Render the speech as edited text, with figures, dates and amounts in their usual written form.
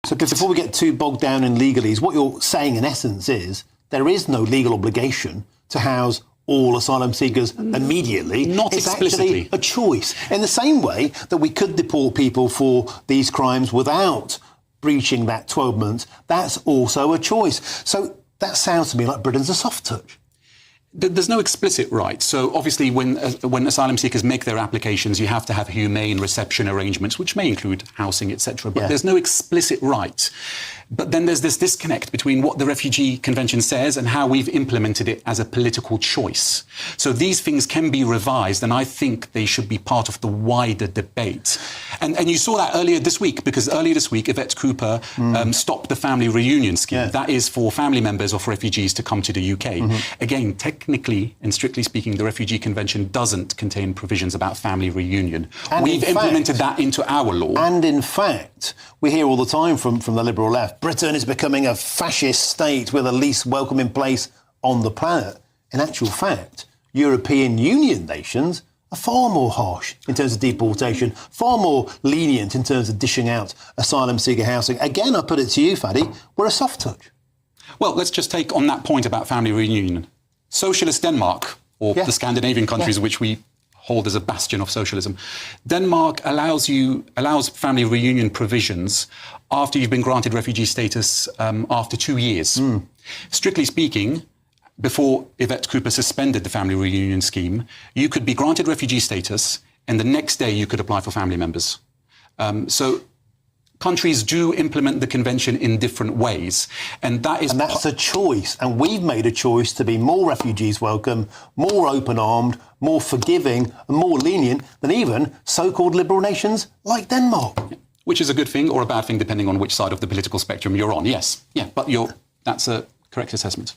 So before we get too bogged down in legalese, what you're saying in essence is there is no legal obligation to house all asylum seekers immediately. Not it's explicitly. Actually a choice. In the same way that we could deport people for these crimes without breaching that 12 months, that's also a choice. So that sounds to me like Britain's a soft touch. There's no explicit right. So obviously when asylum seekers make their applications, you have to have humane reception arrangements, which may include housing, etc. But there's no explicit right. But then there's this disconnect between what the Refugee Convention says and how we've implemented it as a political choice. So these things can be revised, and I think they should be part of the wider debate. And you saw that earlier this week, because earlier this week, Yvette Cooper stopped the family reunion scheme. Yeah. That is for family members of refugees to come to the UK. Again, technically and strictly speaking, the Refugee Convention doesn't contain provisions about family reunion. And we've implemented that into our law. And in fact, we hear all the time from the Liberal left, Britain is becoming a fascist state with the least welcoming place on the planet. In actual fact, European Union nations are far more harsh in terms of deportation, far more lenient in terms of dishing out asylum seeker housing. Again, I put it to you, Fadi, we're a soft touch. Well, let's just take on that point about family reunion. Socialist Denmark, or the Scandinavian countries which we hold as a bastion of socialism, Denmark allows family reunion provisions after you've been granted refugee status after 2 years. Strictly speaking, before Yvette Cooper suspended the family reunion scheme, you could be granted refugee status and the next day you could apply for family members. So countries do implement the convention in different ways. And that's a choice. And we've made a choice to be more refugees welcome, more open-armed, more forgiving and more lenient than even so-called liberal nations like Denmark. Which is a good thing or a bad thing, depending on which side of the political spectrum you're on. Yes, yeah, but that's a correct assessment.